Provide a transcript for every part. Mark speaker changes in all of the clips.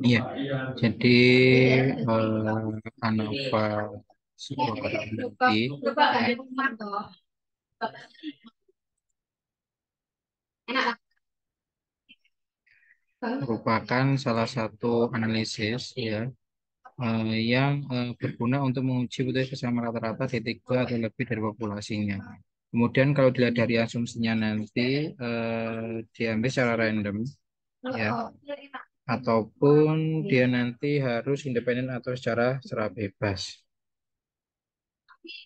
Speaker 1: Iya, jadi ANOVA sebuah barang bukti merupakan salah satu analisis ya yang berguna untuk menguji betul kesamaan rata-rata titik B atau lebih dari populasinya. Kemudian kalau dilihat dari asumsinya nanti diambil secara random ya, ataupun dia nanti harus independen atau secara bebas.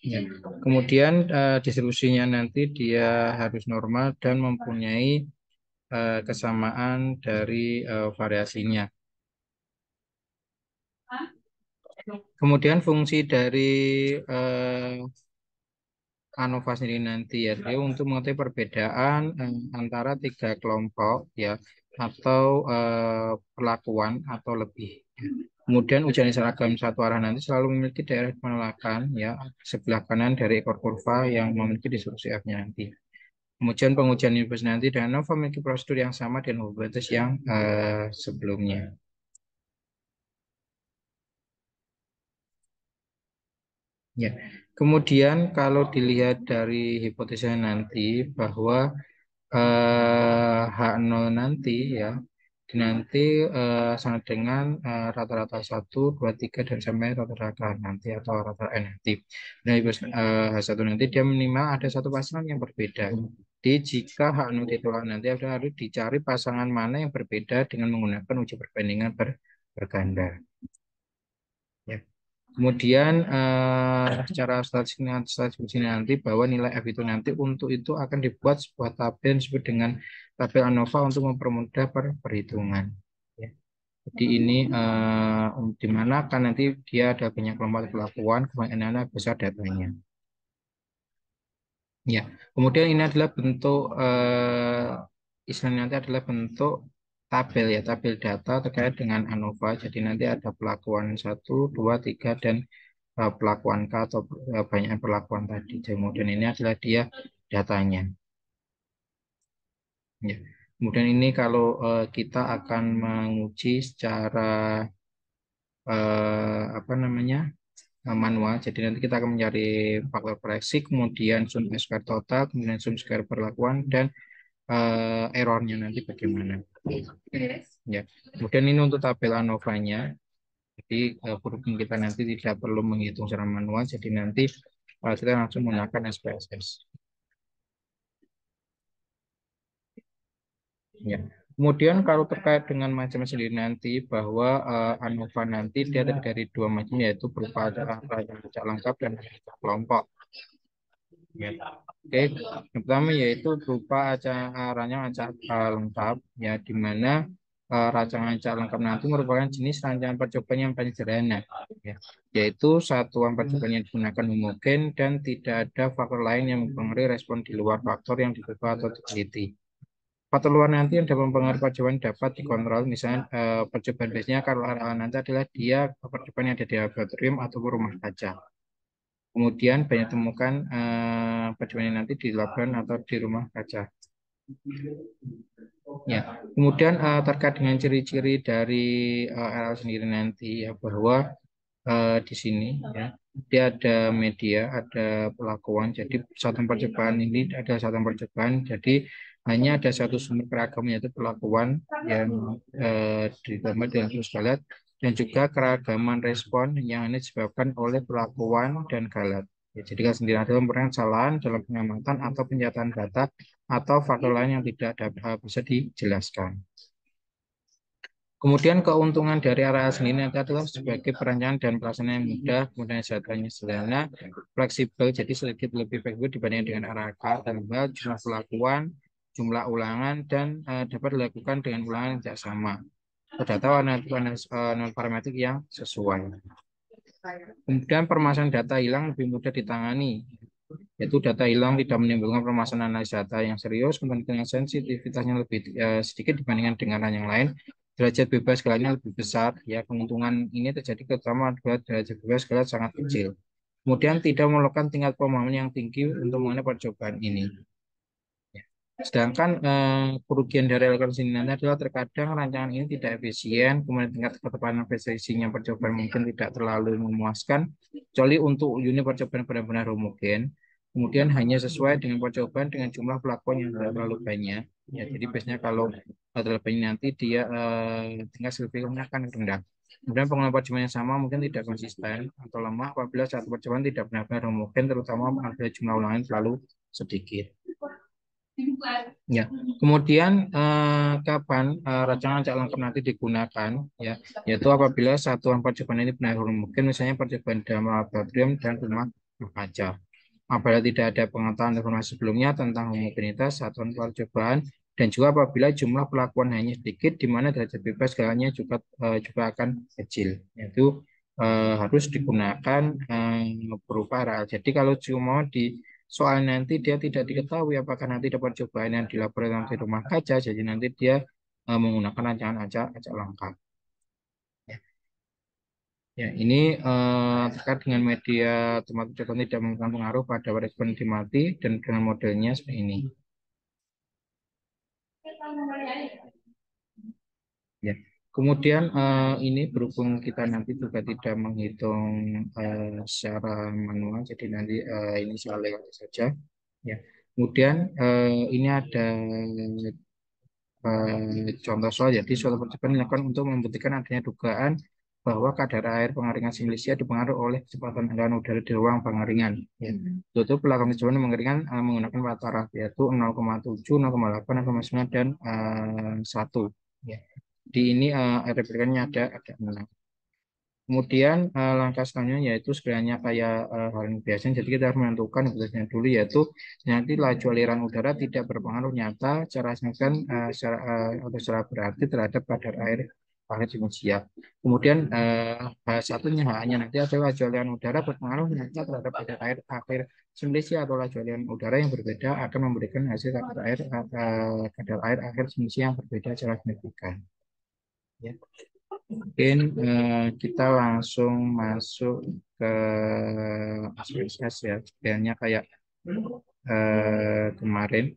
Speaker 1: Ya. Kemudian distribusinya nanti dia harus normal dan mempunyai kesamaan dari variasinya. Kemudian fungsi dari eh, ANOVA sendiri nanti ya, dia untuk mengetahui perbedaan antara tiga kelompok ya atau perlakuan atau lebih. Kemudian ujian seragam satu arah nanti selalu memiliki daerah penolakan ya sebelah kanan dari ekor kurva yang memiliki distribusi F-nya nanti. Kemudian pengujian inverse nanti dan ANOVA memiliki prosedur yang sama dengan probabilitas yang sebelumnya. Ya, kemudian kalau dilihat dari hipotesa nanti bahwa H0 nanti ya nanti sama dengan rata-rata 1, 2, 3 dan sampai rata-rata nanti atau rata-rata N nanti. Nah, H1 nanti dia minimal ada satu pasangan yang berbeda. Jadi jika H0 ditolak nanti harus dicari pasangan mana yang berbeda dengan menggunakan uji perbandingan berganda. Ya. Kemudian secara statistik nanti bahwa nilai F itu nanti untuk itu akan dibuat sebuah tabel yang disebut dengan tabel ANOVA untuk mempermudah perhitungan. Ya. Jadi ini di mana kan nanti dia ada banyak kelompok perlakuan, kemudian besar datanya. Ya, kemudian ini adalah bentuk istilahnya nanti adalah bentuk tabel ya, tabel data terkait dengan ANOVA. Jadi nanti ada pelakuan 1, 2, 3 dan pelakuan K atau banyak perlakuan tadi. Kemudian ini adalah dia datanya. Ya. Kemudian ini kalau kita akan menguji secara apa namanya manual. Jadi nanti kita akan mencari faktor koreksi, kemudian sum square total, kemudian sum square perlakuan dan errornya nanti bagaimana. Ya. Kemudian ini untuk tabel ANOVA-nya. Jadi berhubung kita nanti tidak perlu menghitung secara manual, jadi nanti kita langsung menggunakan SPSS. Ya. Kemudian kalau terkait dengan macam sendiri nanti bahwa ANOVA nanti dia terdiri dari dua macam yaitu berupa rajang acak lengkap dan acak kelompok. Ya. Oke, yang pertama yaitu berupa rajang acak lengkap ya di mana rajang acak lengkap nanti merupakan jenis rancangan percobaan yang paling sederhana ya, yaitu satuan percobaan yang digunakan homogen dan tidak ada faktor lain yang mempengaruhi respon di luar faktor yang dicoba atau diteliti. Faktor luar nanti yang dapat mempengaruhi percobaan dapat dikontrol. Misalnya percobaan biasanya kalau RL nanti adalah dia percobaan yang ada di laboratorium atau rumah kaca. Kemudian banyak temukan percobaan yang nanti di laboratorium atau di rumah kaca. Ya, kemudian terkait dengan ciri-ciri dari RL sendiri nanti ya bahwa di sini ya dia ada media, ada pelakuan. Jadi satuan percobaan ini ada satuan percobaan. Jadi hanya ada satu sumber keragaman yaitu pelakuan yang ditambah dengan terus galat dan juga keragaman respon yang hanya disebabkan oleh pelakuan dan galat. Ya, jadi kan sendiri ada merupakan kesalahan dalam pengamatan atau penyataan data atau faktor lain yang tidak dapat bisa dijelaskan. Kemudian keuntungan dari area sendiri nanti adalah sebagai perencanaan dan pelaksanaan yang mudah, kemudian jadwalnya sederhana, fleksibel, jadi sedikit lebih fleksibel dibandingkan dengan area K, dan jumlah pelakuan, jumlah ulangan, dan dapat dilakukan dengan ulangan yang tidak sama. Data warna non parametrik yang sesuai. Kemudian permasalahan data hilang lebih mudah ditangani, yaitu data hilang tidak menimbulkan permasalahan analis data yang serius, kemudian dengan sensitivitasnya lebih sedikit dibandingkan dengan yang lain, derajat bebas skalanya lebih besar, ya keuntungan ini terjadi terutama pada derajat bebas skala sangat kecil. Kemudian tidak memerlukan tingkat pemahaman yang tinggi untuk mengenai percobaan ini. Sedangkan kerugian dari algoritma ini adalah terkadang rancangan ini tidak efisien, kemudian tingkat ketepatan prestasinya percobaan mungkin tidak terlalu memuaskan, kecuali untuk unit percobaan benar-benar mungkin. Kemudian hanya sesuai dengan percobaan dengan jumlah pelakon yang tidak terlalu banyak. Ya, jadi biasanya kalau terlalu banyak nanti dia tingkat signifikannya akan rendah. Kemudian pengelolaan percobaan yang sama mungkin tidak konsisten atau lemah apabila satu percobaan tidak benar-benar mungkin, terutama apabila jumlah ulangan terlalu sedikit. Ya, kemudian kapan rancangan cak lengkap nanti digunakan, ya, yaitu apabila satuan percobaan ini benar-benar mungkin, misalnya percobaan dalam laboratorium dan rumah kaca. Apabila tidak ada pengetahuan informasi sebelumnya tentang homogenitas satuan percobaan dan juga apabila jumlah pelakuan hanya sedikit, di mana derajat bebas segalanya juga akan kecil, yaitu harus digunakan berupa RAL. Jadi kalau cuma di soal nanti dia tidak diketahui apakah nanti dapat cobaan yang di laboratorium di rumah kaca, jadi nanti dia menggunakan rancangan acak lengkap. Ya, ya, ini terkait dengan media tempat ujian tidak memberikan pengaruh pada respon mati dan dengan modelnya seperti ini. Ya. Kemudian ini berhubung kita nanti juga tidak menghitung secara manual, jadi nanti ini saya lewat saja. Ya. Kemudian ini ada contoh soal, jadi suatu percobaan dilakukan untuk membuktikan adanya dugaan bahwa kadar air pengeringan simulisia dipengaruhi oleh kecepatan aliran udara di ruang pengeringan. Ya. Itu pelakukan percobaan pengeringan menggunakan taraf yaitu 0,7, 0,8, 0,9 dan 1. Ya. Di ini air replikannya ada 6. Kemudian langkah selanjutnya yaitu sekiranya kayak hal yang biasa, jadi kita harus menentukan keputusannya dulu, yaitu nanti laju aliran udara tidak berpengaruh nyata secara signifikan atau secara berarti terhadap kadar air di siap. Kemudian hal satunya hanya nanti ada laju aliran udara berpengaruh nyata terhadap kadar air simulasi atau laju aliran udara yang berbeda akan memberikan hasil kadar air akhir simulasi yang berbeda secara signifikan. Ya. Mungkin kita langsung masuk ke aspek ya, sebenarnya kayak kemarin.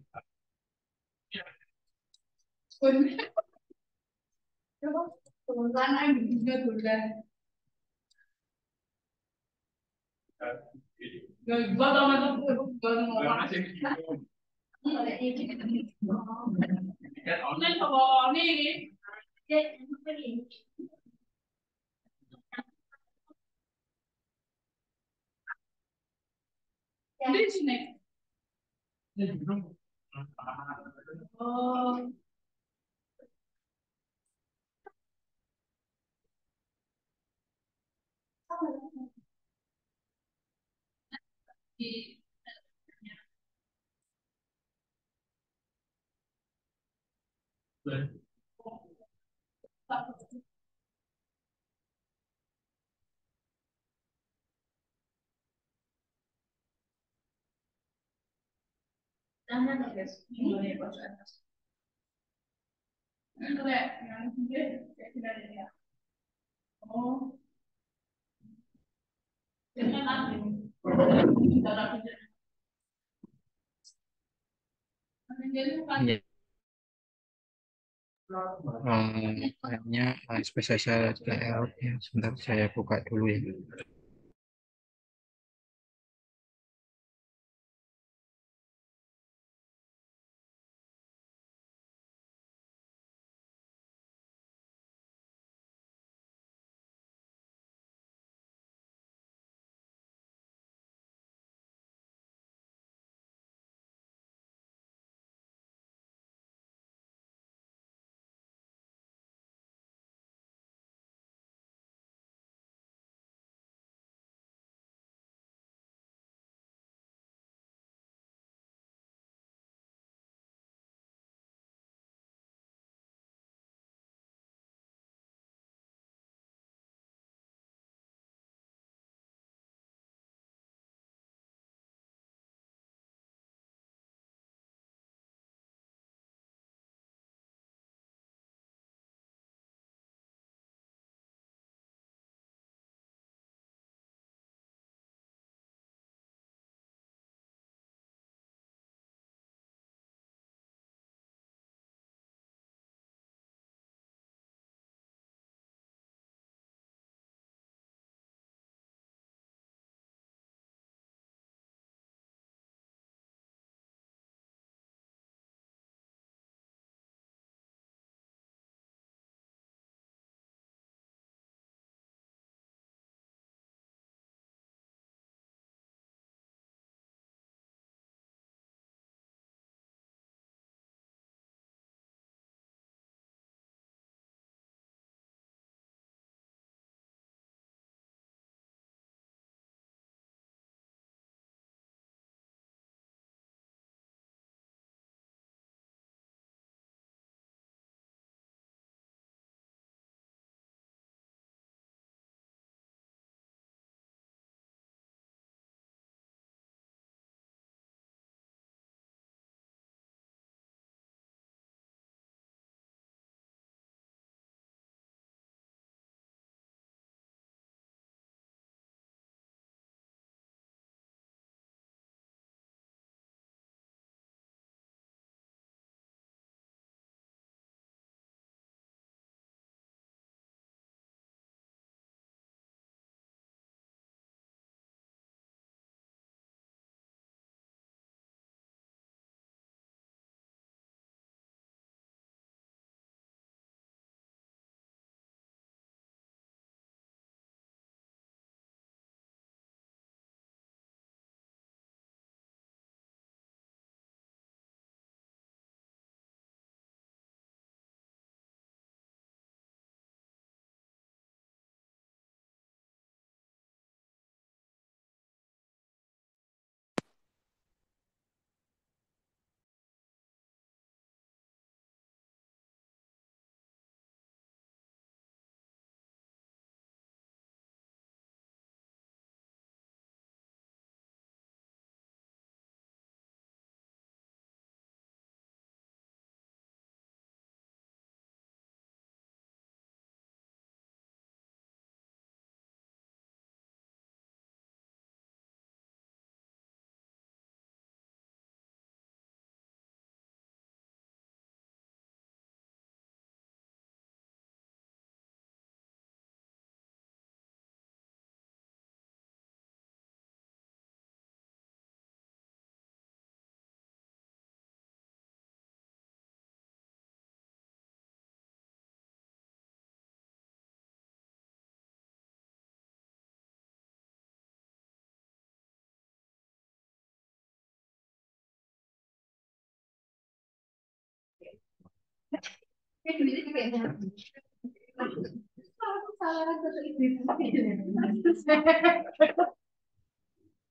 Speaker 1: Ya, kayaknya spesial layout ya. Sebentar saya buka dulu ya.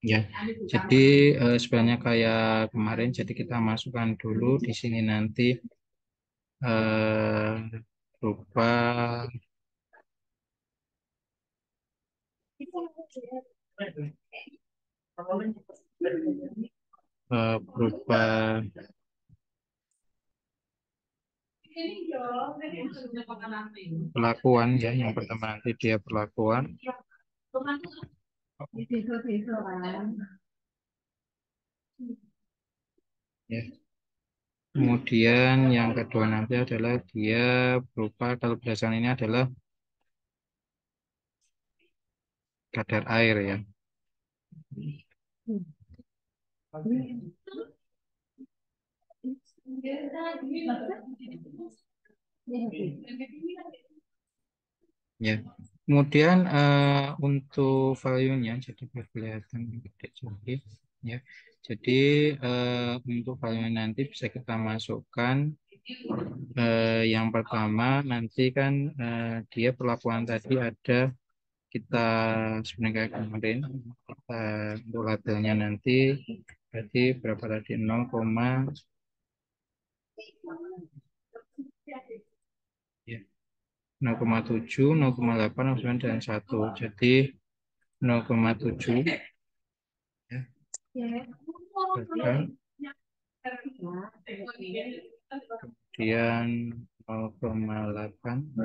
Speaker 1: Ya, jadi sebenarnya kayak kemarin, jadi kita masukkan dulu di sini nanti berupa berupa perlakuan ya. Yang pertama nanti dia perlakuan ya. Kemudian yang kedua nanti adalah dia berupa, kalau berdasarkan ini adalah kadar air ya. Ya. Kemudian untuk value-nya jadi biar kelihatan gede sedikit ya. Jadi untuk value nanti bisa kita masukkan yang pertama nanti kan dia perlakuan tadi ada kita sebenarnya kayak kemarin kita untuk labelnya nanti berarti berapa tadi 0, ya 0,7, 0,8, 0,9 dan 1. Jadi 0,7 ya. Bahkan kemudian 0,8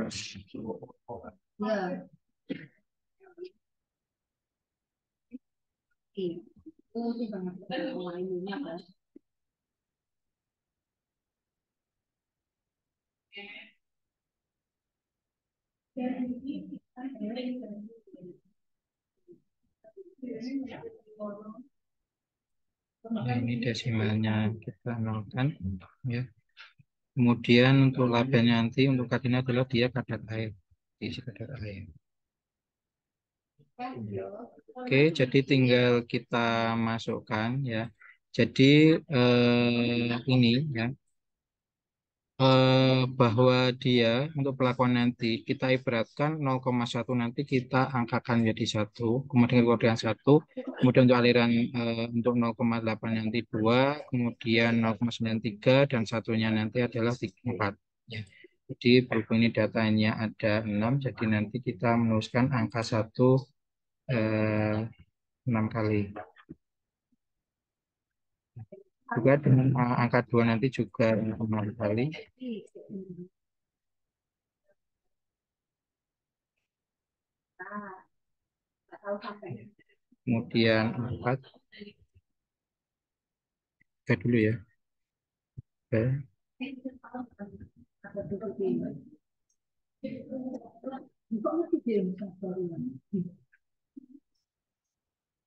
Speaker 1: nah, ini desimalnya kita nolkan ya. Kemudian untuk labelnya nanti untuk katanya adalah dia kadar air, isi kadar air. Oke, jadi tinggal kita masukkan ya. Jadi ini ya bahwa dia untuk pelakuan nanti kita ibaratkan 0,1 nanti kita angkakan jadi 1, kemudian kemudian 1, kemudian untuk aliran untuk 0,8 nanti 2, kemudian 0,93 dan satunya nanti adalah 4. Ya. Jadi berhubung ini datanya ada 6, jadi nanti kita menuliskan angka 1 eh, 6 kali. Juga dengan angka 2 nanti juga 6 kali. Kemudian 4, kita dulu ya. Oke.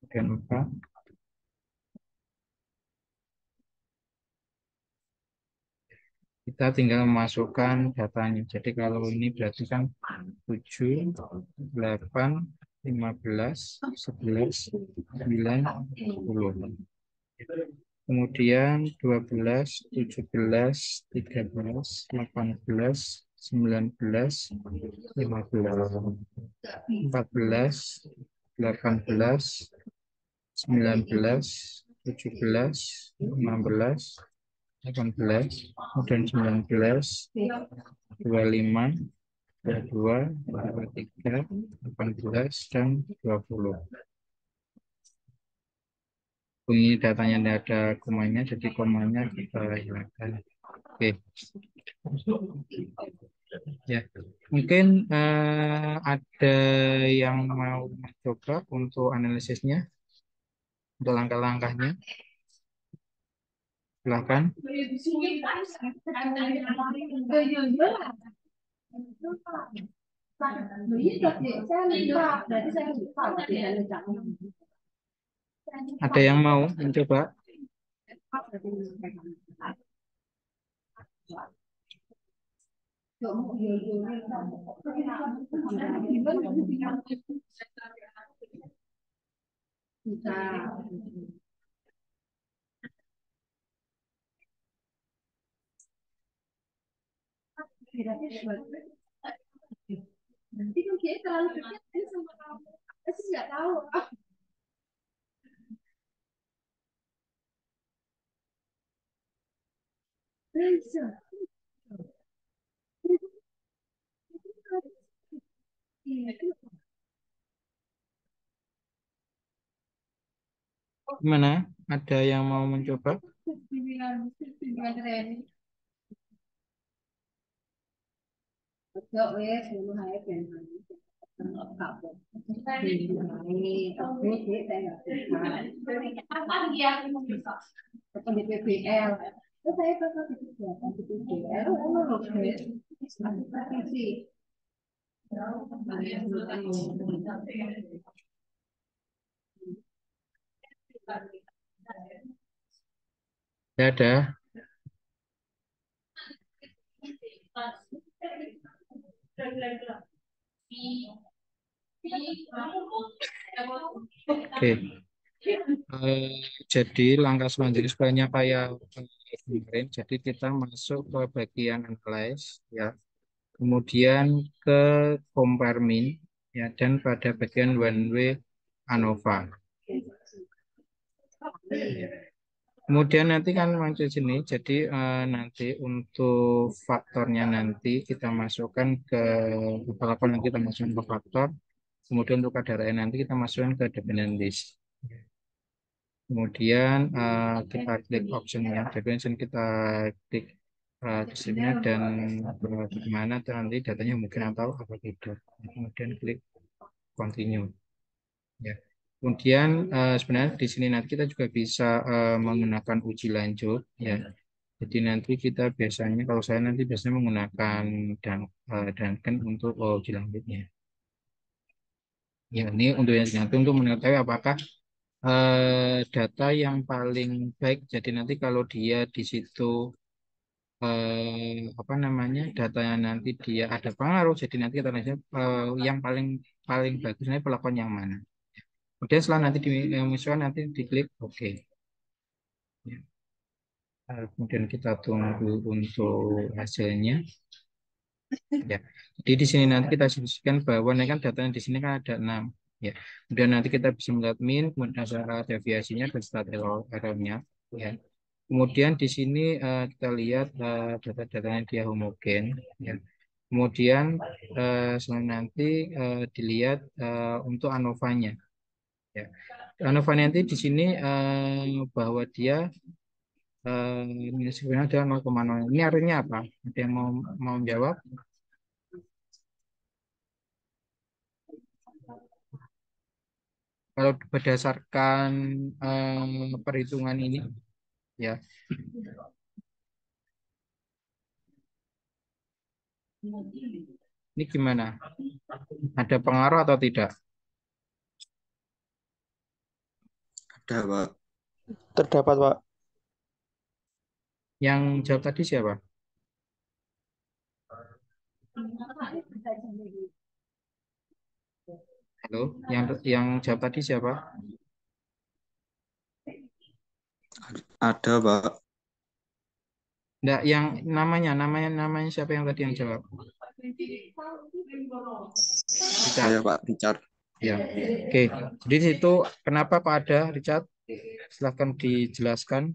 Speaker 1: Kemudian 4. Kita tinggal memasukkan datanya. Jadi kalau ini berarti kan 7, 8, 15, 11, 9, 10. Kemudian 12, 17, 13, 18, 19, 15, 14, 18, 19, 17, 16, 18, kemudian 19, 25, 22, 23, 18, dan 20. Ini datanya tidak ada komanya, jadi komanya kita hilangkan. Oke, ya. Mungkin ada yang mau mencoba untuk analisisnya, untuk langkah-langkahnya. Silakan. Ada yang mau mencoba?
Speaker 2: Nanti kan dia terlalu dekat sama kamu. Saya sih nggak tahu. Bisa.
Speaker 1: Gimana? Ada yang mau mencoba?
Speaker 2: Bimbingan training. Betul, wes, dulu hai kan. Apa dia? Atau di PPL. Terus saya bakal di kegiatan di PPL, loh, sih.
Speaker 1: Ya ada. Oke. Eh, jadi langkah selanjutnya sebenarnya kayak kemarin. Jadi kita masuk ke bagian analyze ya. Kemudian ke compare mean ya dan pada bagian one way ANOVA. Kemudian nanti kan muncul sini, jadi nanti untuk faktornya nanti kita masukkan ke beberapa nanti kita masukkan ke faktor, kemudian untuk kadar air nanti kita masukkan ke dependent list. Kemudian kita klik optionnya, jadi langsung kita klik di sini dan bagaimana nanti datanya mungkin atau apa tidak. Kemudian klik continue. Ya. Kemudian sebenarnya di sini nanti kita juga bisa menggunakan uji lanjut ya. Jadi nanti kita biasanya kalau saya nanti biasanya menggunakan dan kan untuk uji lanjutnya. Ya ini untuk yang nanti untuk mengetahui apakah data yang paling baik. Jadi nanti kalau dia di situ apa namanya datanya nanti dia ada pengaruh. Jadi nanti kita lihat yang paling paling bagusnya pelakuan yang mana. Kemudian setelah nanti dimasukkan nanti diklik OK. Ya. Kemudian kita tunggu untuk hasilnya. Ya. Jadi di sini nanti kita asumsikan bahwa ini kan datanya di sini kan ada 6. Ya. Kemudian nanti kita bisa melihat min, kemudian ada deviasinya dan start errornya. Ya. Kemudian di sini kita lihat data-datanya dia homogen. Ya. Kemudian nanti dilihat untuk ANOVA-nya. Ya. ANOVA nanti di sini bahwa dia ini sebenarnya ada 0,0. Ini artinya apa? Ada yang mau menjawab? Kalau berdasarkan perhitungan ini, ya, ini gimana? Ada pengaruh atau tidak?
Speaker 3: Ada, Pak.
Speaker 4: Terdapat, Pak.
Speaker 1: Yang jawab tadi siapa? Halo, yang jawab tadi siapa?
Speaker 3: Ada, Pak.
Speaker 1: Enggak, yang namanya siapa yang tadi yang jawab?
Speaker 3: Saya,
Speaker 1: Richard.
Speaker 3: Pak Richard.
Speaker 1: Ya, oke. Jadi di situ kenapa kok ada Richard? Silahkan dijelaskan.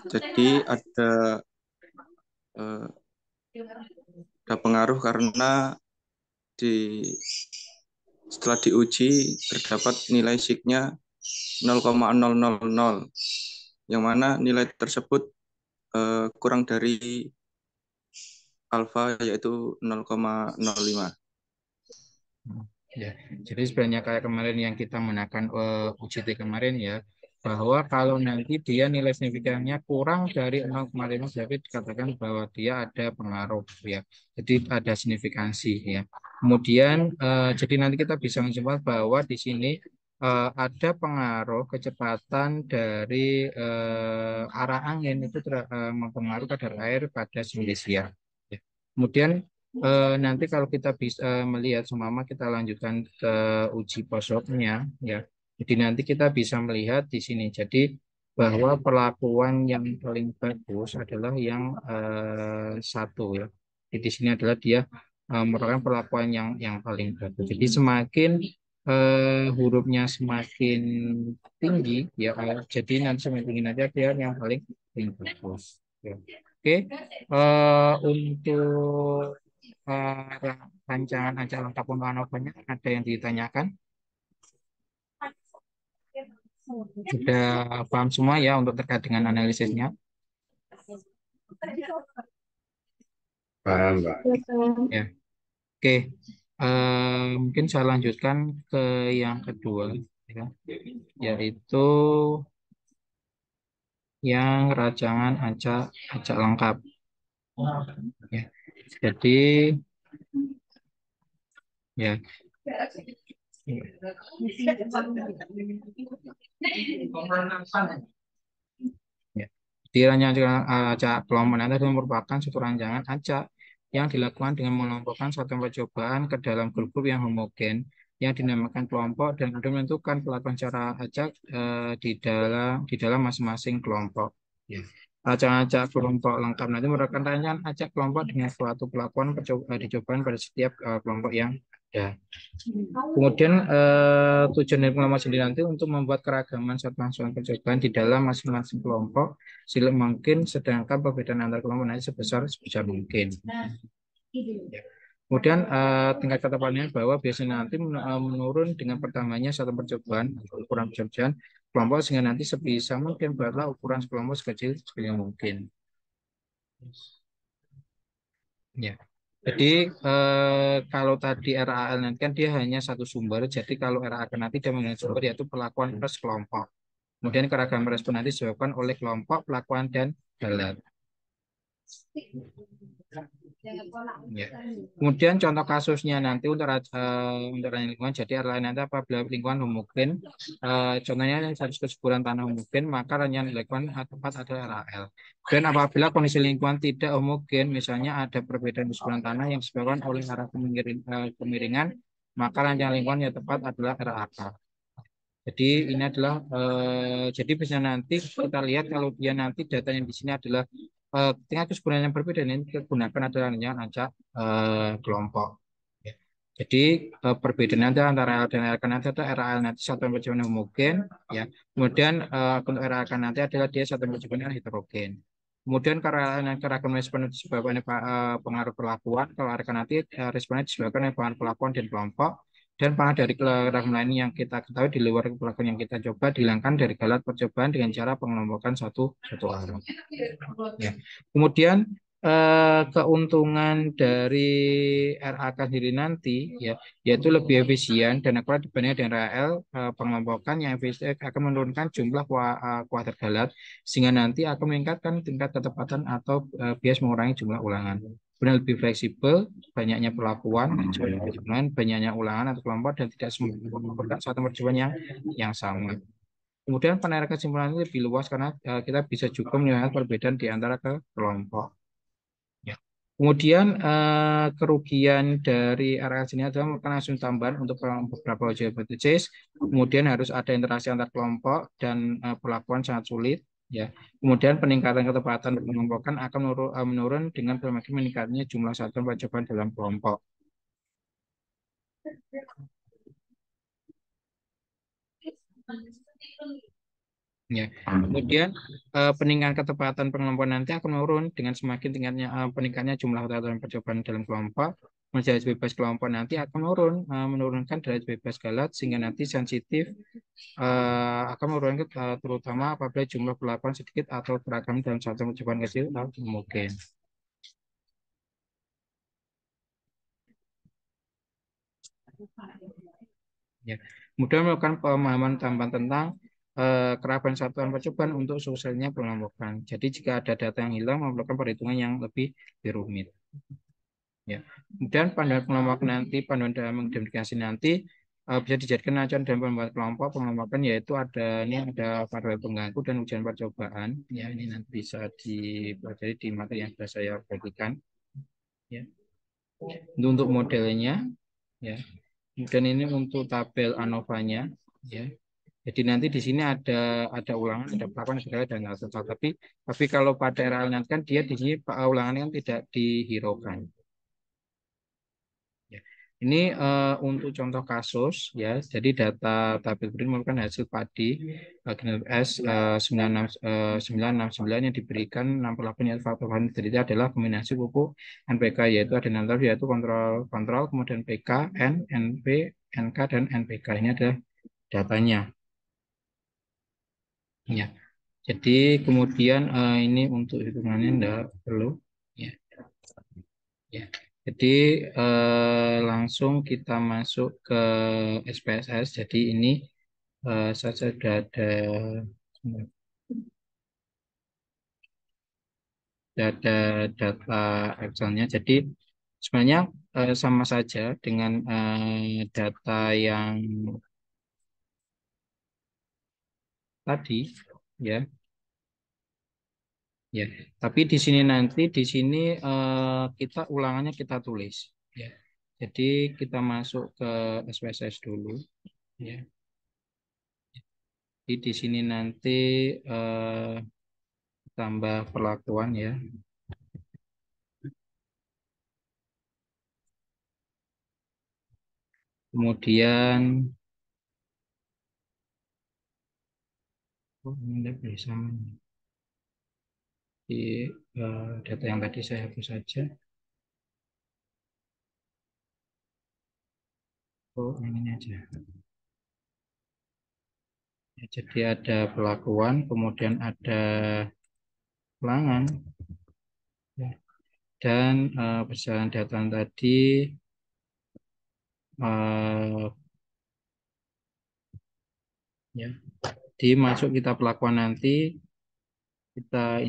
Speaker 3: Jadi eh, ada pengaruh karena setelah diuji terdapat nilai signya 0,000, yang mana nilai tersebut kurang dari alfa yaitu 0,05.
Speaker 1: Ya, jadi sebenarnya kayak kemarin yang kita menakan UJT kemarin ya, bahwa kalau nanti dia nilai signifikannya kurang dari 0,5 berarti dikatakan bahwa dia ada pengaruh ya. Jadi ada signifikansi ya. Kemudian jadi nanti kita bisa mencoba bahwa di sini ada pengaruh kecepatan dari arah angin itu mempengaruhi kadar air pada silisia. Ya. Kemudian nanti kalau kita bisa melihat seumpama kita lanjutkan ke uji posoknya ya. Jadi nanti kita bisa melihat di sini. Jadi bahwa perlakuan yang paling bagus adalah yang satu ya. Jadi di sini adalah dia merupakan perlakuan yang paling bagus. Jadi semakin hurufnya semakin tinggi ya, jadi nanti semakin tinggi aja dia yang paling bagus. Ya. Oke, untuk rancangan acara lengkap untuk Anovannya ada yang ditanyakan? Sudah paham semua ya untuk terkait dengan analisisnya?
Speaker 3: Paham, Pak.
Speaker 1: Ya, oke. Mungkin saya lanjutkan ke yang kedua, ya, yaitu yang rancangan acak lengkap. Ya, jadi ya. Ya. Di rancangan acak kelompok nanti itu merupakan suatu rancangan acak yang dilakukan dengan mengelompokkan satu percobaan ke dalam grup-grup yang homogen yang dinamakan kelompok dan untuk menentukan pelakuan secara acak di dalam masing-masing kelompok. Ya. Rancangan acak kelompok lengkap nanti merupakan rancangan acak kelompok dengan suatu pelakuan dicobaan pada setiap kelompok yang ada. Kemudian tujuan dari pengelompok sendiri nanti untuk membuat keragaman satuan percobaan di dalam masing-masing kelompok silih mungkin, sedangkan perbedaan antar kelompok nanti sebesar mungkin. Ya. Kemudian tingkat ketepatannya bahwa biasanya nanti menurun dengan pertamanya satu percobaan ukuran percobaan kelompok sehingga nanti sebisa mungkin buatlah ukuran kelompok sekecil yang mungkin. Ya. Jadi kalau tadi RAL nanti kan dia hanya satu sumber. Jadi kalau RAL nanti dia menggunakan sumber yaitu perlakuan plus kelompok. Kemudian keragaman respon nanti disebabkan oleh kelompok, pelakuan, dan galat. Ya. Kemudian contoh kasusnya nanti untuk lingkungan. Jadi RAL nanti apabila lingkungan homogen, contohnya satu kesuburan tanah homogen, maka rancangan lingkungan tepat adalah RAL. Dan apabila kondisi lingkungan tidak homogen, misalnya ada perbedaan kesuburan tanah yang disebabkan oleh arah kemiringan, maka rancangan lingkungan yang tepat adalah RAK. Jadi ini adalah jadi bisa nanti kita lihat kalau dia nanti datanya di sini adalah tingkat kesuburan yang berbeda ini digunakan adalah rancangan acak kelompok. Ya. Jadi perbedaan nanti antara RL dan RK nanti adalah RL nanti satuan percobaan homogen, ya. Kemudian untuk RK nanti adalah dia satuan percobaan heterogen. Kemudian karena keragaman respon disebabkan pengaruh perlakuan, kalau RK nanti responnya disebabkan oleh pengaruh perlakuan dan kelompok. Dan panah dari keragaman lain yang kita ketahui di luar perlakuan yang kita coba dihilangkan dari galat percobaan dengan cara pengelompokan satu arah. Ya. Kemudian keuntungan dari RAK sendiri nanti ya yaitu lebih efisien dan akurat dibandingkan dengan RAL. Pengelompokan yang efisien akan menurunkan jumlah kuadrat galat sehingga nanti akan meningkatkan tingkat ketepatan atau bias mengurangi jumlah ulangan. Benar lebih fleksibel, banyaknya perlakuan, banyaknya ulangan atau kelompok dan tidak semua merupakan satu percobaan yang sama. Kemudian penarikan kesimpulan ini lebih luas karena kita bisa juga melihat perbedaan di antara kelompok. Ya. Kemudian kerugian dari area sini adalah merupakan langsung tambahan untuk beberapa hypothesis. Kemudian harus ada interaksi antar kelompok dan perlakuan sangat sulit. Ya. Kemudian peningkatan ketepatan pengelompokan akan menurun dengan semakin meningkatnya jumlah satuan percobaan dalam kelompok. Ya. Kemudian peningkatan ketepatan pengelompokan nanti akan menurun dengan semakin tingkatnya peningkatnya jumlah satuan percobaan dalam kelompok. Derajat bebas kelompok nanti akan menurunkan derajat bebas galat sehingga nanti sensitif akan menurunkan terutama apabila jumlah perlakuan sedikit atau beragam dalam satu percobaan kecil atau mungkin. Ya. Kemudian melakukan pemahaman tambahan tentang keraban satuan percobaan untuk suksesnya pengelompokan. Jadi jika ada data yang hilang, memerlukan perhitungan yang lebih rumit. Ya. Kemudian panduan pengelompokan nanti, panduan dalam mengidentifikasi nanti bisa dijadikan acuan dalam pembuat kelompok pengelompokan yaitu ini ada variabel pengganggu dan ujian percobaan. Ya, ini nanti bisa dipelajari di materi yang sudah saya bagikan. Ya. Untuk modelnya, ya. Kemudian ini untuk tabel ANOVA-nya, ya. Jadi nanti di sini ada ulangan, ada pelakuan, segala dan hal total. Tapi kalau pada RL nanti kan dia di sini ulangannya kan tidak dihiraukan. Ya. Ini untuk contoh kasus ya. Jadi data tabel berikut merupakan hasil padi Kinerja S 9699 yang diberikan 68 yaitu faktor bahan itu adalah kombinasi pupuk NPK yaitu ada 6 yaitu kontrol kontrol kemudian PK, N, NP, NK dan NPK. Ini adalah datanya. Ya. Jadi kemudian ini untuk hitungannya enggak perlu. Ya. Ya. Jadi langsung kita masuk ke SPSS. Jadi ini saya sudah ada data Excelnya. Jadi sebenarnya sama saja dengan data yang tadi, ya, ya. Tapi di sini nanti di sini kita ulangannya kita tulis, ya. Jadi kita masuk ke SPSS dulu, ya. Jadi di sini nanti tambah perlakuan ya. Kemudian oh, ini tidak bisa di data yang tadi saya hapus saja. Oh, yang ini aja. Ya, jadi ada perlakuan, kemudian ada ulangan, ya. Dan perjalanan data tadi eh, ya, dimasuk kita pelakuan nanti kita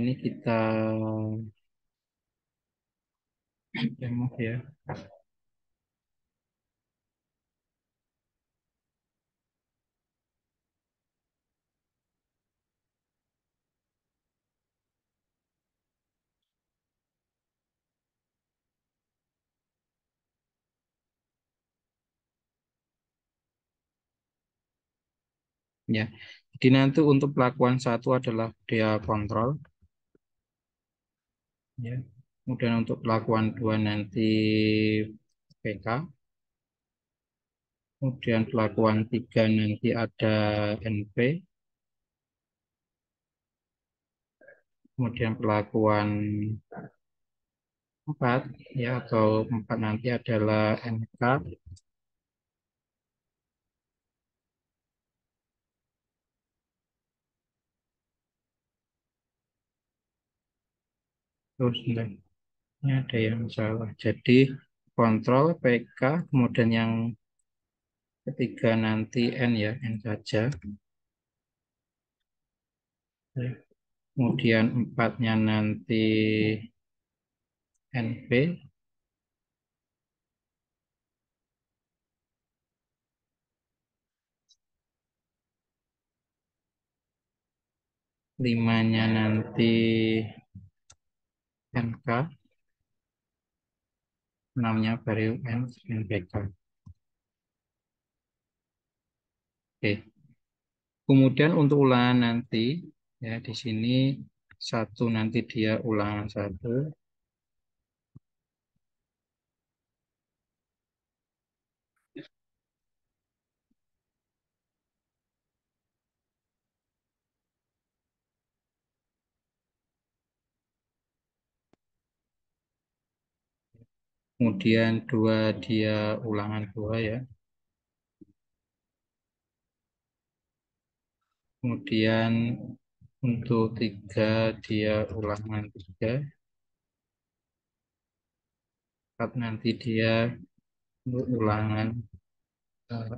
Speaker 1: demo ya. Ya. Jadi nanti untuk pelakuan satu adalah dia kontrol, ya. Kemudian untuk pelakuan dua nanti PK, kemudian pelakuan tiga nanti ada NP, kemudian pelakuan 4 ya atau 4 nanti adalah NK, terus ini ada yang salah. Jadi kontrol PK, kemudian yang ketiga nanti N ya, N saja. Kemudian empatnya nanti NP, limanya nanti NK, enamnya baru N, NPK. Oke. Kemudian untuk ulangan nanti ya di sini satu nanti dia ulangan satu, kemudian dua dia ulangan dua ya, kemudian untuk tiga dia ulangan tiga, empat nanti dia ulangan eh,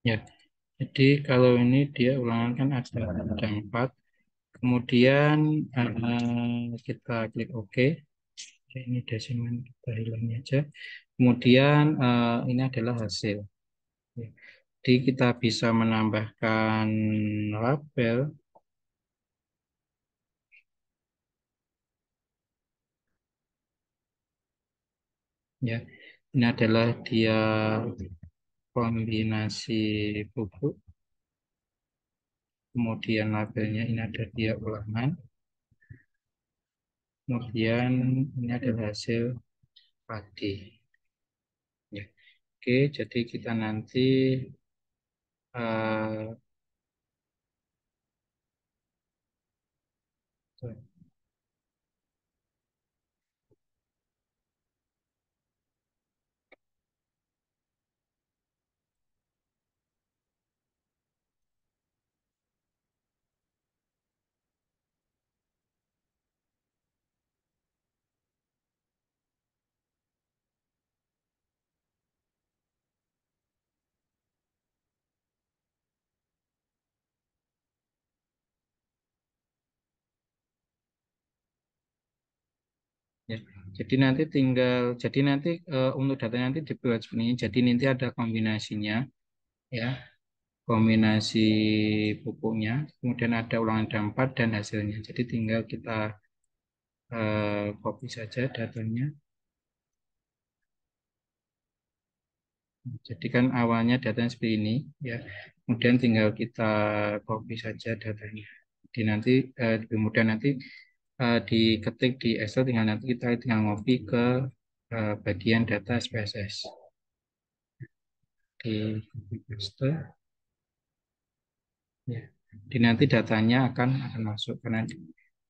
Speaker 1: ya. Jadi kalau ini dia ulangan kan ada 4. Kemudian kita klik OK. Ini desimal kita hilangin aja. Kemudian ini adalah hasil. Jadi kita bisa menambahkan label. Ya, ini adalah dia kombinasi pupuk. Kemudian labelnya ini ada dia ulangan. Kemudian ini adalah hasil padi. Ya. Oke, jadi kita nanti eh, ya. Jadi nanti untuk data nanti dibuat seperti ini. Jadi nanti ada kombinasinya, ya, kombinasi pupuknya. Kemudian ada ulangan dampak dan hasilnya. Jadi tinggal kita copy saja datanya. Jadi kan awalnya datanya seperti ini, ya. Kemudian tinggal kita copy saja datanya. Di nanti kemudian nanti diketik di Excel, tinggal nanti kita tinggal ngopi ke bagian data SPSS. Di copy paste, ya. Di nanti datanya akan masuk karena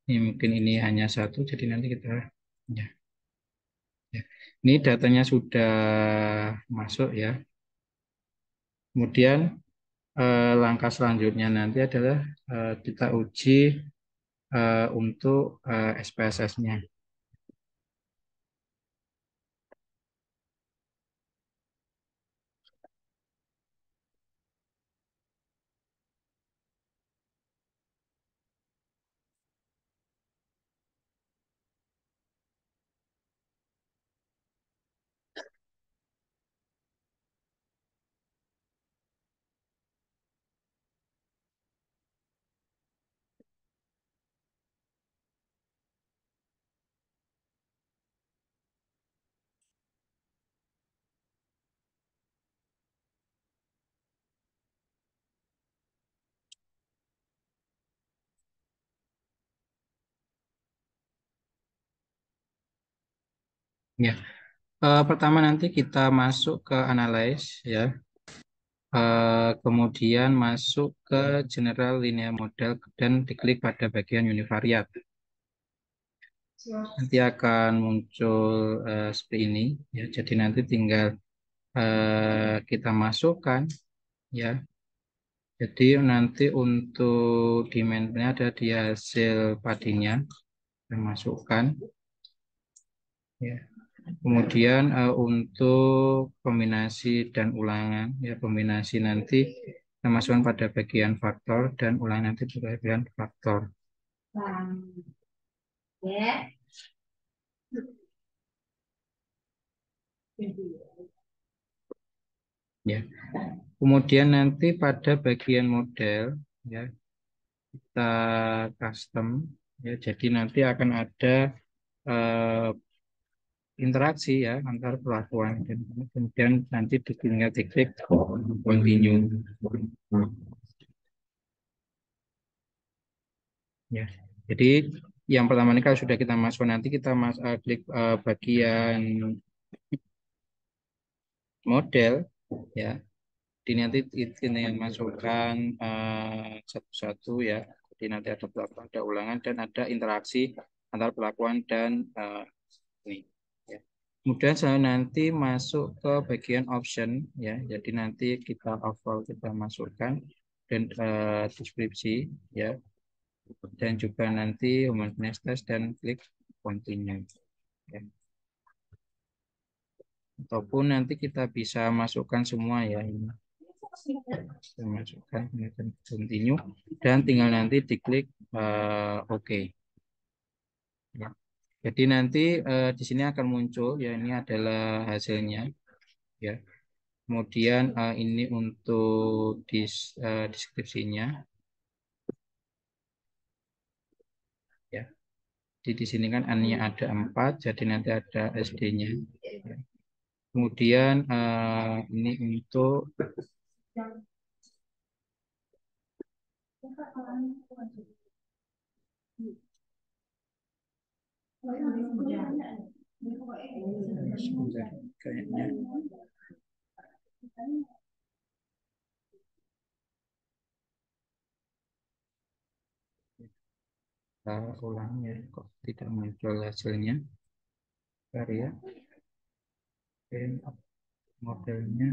Speaker 1: ini mungkin ini hanya satu, jadi nanti kita, ya, ya. Ini datanya sudah masuk, ya. Kemudian langkah selanjutnya nanti adalah kita uji untuk SPSS-nya. Ya, pertama nanti kita masuk ke analyze, ya. Kemudian masuk ke general linear model dan diklik pada bagian univariate. Nanti akan muncul seperti ini, ya. Jadi nanti tinggal kita masukkan, ya. Jadi nanti untuk dimensinya ada di hasil padinya, kita masukkan, ya. Kemudian untuk kombinasi dan ulangan, ya, kombinasi nanti kita masukkan pada bagian faktor dan ulangan nanti pada bagian faktor.
Speaker 2: Ya.
Speaker 1: Ya. Kemudian nanti pada bagian model, ya, kita custom, ya. Jadi nanti akan ada eh, interaksi, ya, antar pelakuan dan kemudian nanti tinggal diklik continue, ya. Jadi yang pertama ini kalau sudah kita masuk nanti kita klik bagian model, ya. Jadi nanti ini yang masukkan satu-satu, ya. Jadi nanti ada pelakuan, ada ulangan dan ada interaksi antar pelakuan dan ini, ya. Kemudian saya nanti masuk ke bagian option, ya. Jadi nanti kita overall kita masukkan dan deskripsi, ya. Dan juga nanti homogeneous test dan klik continue, ya. Ataupun nanti kita bisa masukkan semua, ya, ini. Saya masukkan, kemudian continue, dan tinggal nanti diklik OK. Ya. Jadi nanti di sini akan muncul ya, ini adalah hasilnya ya. Kemudian ini untuk deskripsinya ya. Di sini kan N-nya ada 4, jadi nanti ada SD-nya. Ya. Kemudian ini untuk sebentar, kayaknya ulangnya kok tidak muncul hasilnya. Bentar ya. Oke, modelnya.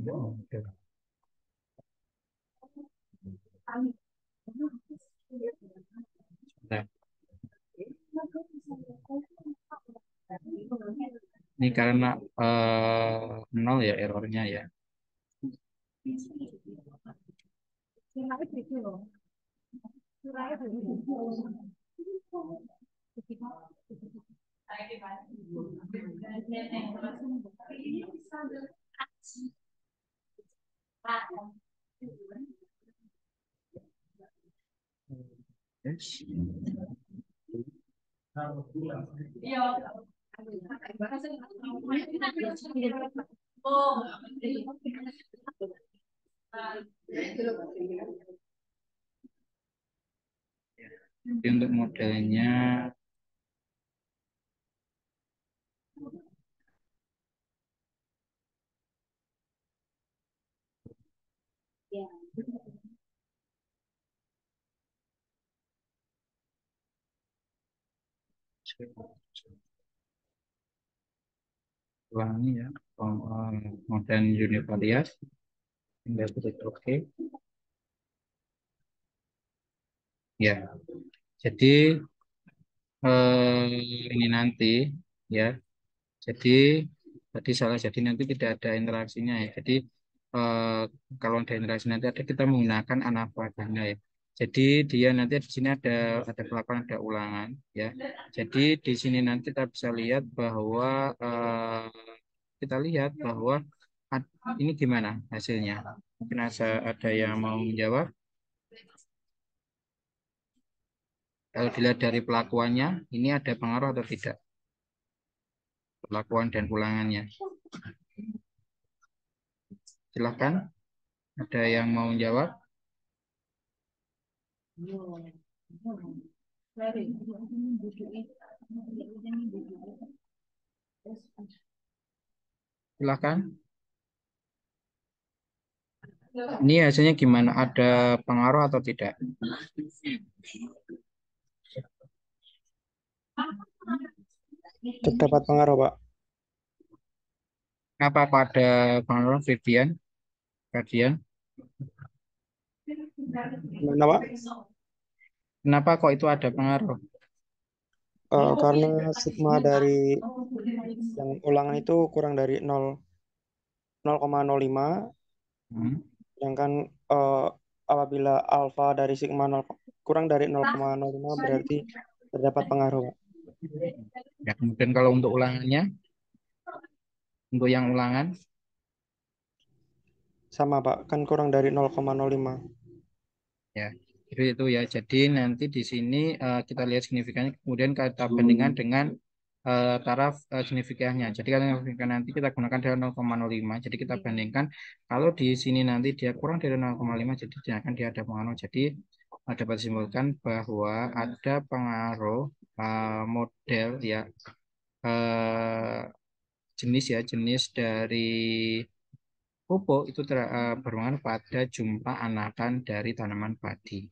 Speaker 1: Oke. Nah, ini karena 0 ya errornya ya. Yes. Jadi untuk modelnya ulangi ya, model univariate, tinggal klik OK. Ya, jadi ini nanti ya. Jadi tadi salah, jadi nanti tidak ada interaksinya ya. Jadi eh, kalau ada interaksi nanti kita menggunakan anavagana ya. Jadi dia nanti di sini ada pelakuan, ada ulangan ya. Jadi di sini nanti kita bisa lihat bahwa kita lihat bahwa ini gimana hasilnya. Mungkin ada yang mau menjawab. Kalau dilihat dari pelakuannya, ini ada pengaruh atau tidak? Pelakuan dan ulangannya. Silahkan. Ada yang mau menjawab? Silahkan. Ini hasilnya gimana? Ada pengaruh atau tidak?
Speaker 4: Terdapat pengaruh, Pak.
Speaker 1: Apa pada pengaruh Vivian? Kadian?
Speaker 4: Gimana, Pak?
Speaker 1: Kenapa kok itu ada pengaruh?
Speaker 4: Karena sigma dari yang ulangan itu kurang dari 0,05,
Speaker 1: Hmm.
Speaker 4: sedangkan eh, apabila alfa dari sigma 0, kurang dari 0,05 berarti terdapat pengaruh, Pak.
Speaker 1: Ya, kemudian kalau untuk ulangannya, untuk yang ulangan,
Speaker 4: Sama, Pak. Kan kurang dari 0,05.
Speaker 1: ya itu ya. Jadi nanti di sini kita lihat signifikannya, kemudian kita bandingkan dengan taraf signifikannya. Jadi kalau signifikan nanti kita gunakan dari 0,05. Jadi kita bandingkan kalau di sini nanti dia kurang dari 0,5, jadi dia akan dia ada pengaruh. Jadi dapat disimpulkan bahwa ada pengaruh model ya, eh, jenis dari pupuk itu berpengaruh pada jumlah anakan dari tanaman padi.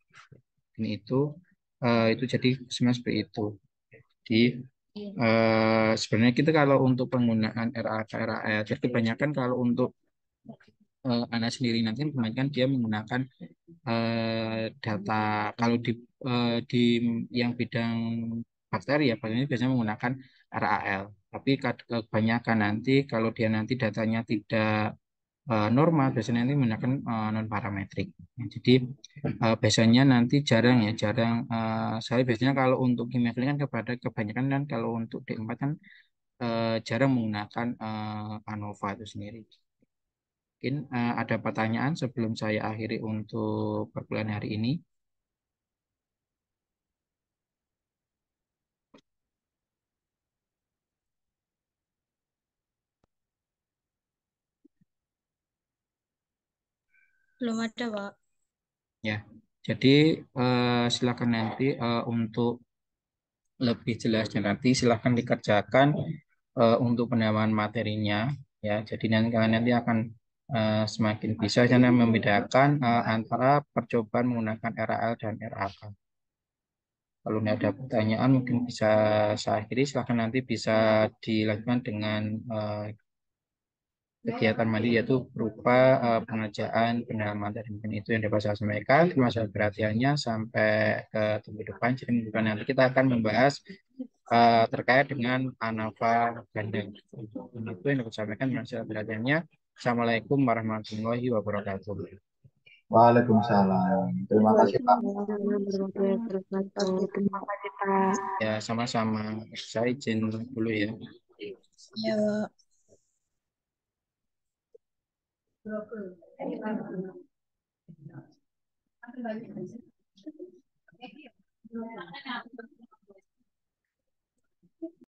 Speaker 1: Ini itu jadi sebenarnya seperti itu Jadi sebenarnya kita kalau untuk penggunaan RAK, RAL, jadi kebanyakan kalau untuk anak sendiri nanti kebanyakan dia menggunakan data kalau di yang bidang bakteri ya biasanya menggunakan RAL. Tapi kebanyakan nanti kalau dia nanti datanya tidak normal biasanya nanti menggunakan non parametrik. Jadi biasanya nanti jarang ya jarang saya biasanya kalau untuk kimia klinik kan kepada kebanyakan kan kalau untuk D4 kan jarang menggunakan ANOVA itu sendiri. Mungkin ada pertanyaan sebelum saya akhiri untuk perkuliahan hari ini.
Speaker 5: Belum ada, Pak.
Speaker 1: Ya, jadi silakan nanti untuk lebih jelasnya nanti silakan dikerjakan untuk pendalaman materinya ya. Jadi nanti kalian nanti akan semakin bisa cara membedakan antara percobaan menggunakan RAL dan RAK. Kalau ini ada pertanyaan mungkin bisa saya akhiri. Silakan nanti bisa dilakukan dengan kegiatan mandiri yaitu berupa pengerjaan pendalaman dari mungkin itu yang dapat saya sampaikan. Terima kasih perhatiannya sampai ketemu depan. Jadi minggu depan nanti kita akan membahas terkait dengan ANAVA ganda. Itu yang dapat saya sampaikan. Terima kasih perhatiannya. Assalamualaikum warahmatullahi wabarakatuh.
Speaker 6: Waalaikumsalam. Terima kasih, Pak.
Speaker 7: Warahmatullahi wabarakatuh. Terima kasih, Pak.
Speaker 1: Ya, sama-sama. Saya izin dulu ya.
Speaker 5: Ya, Pak.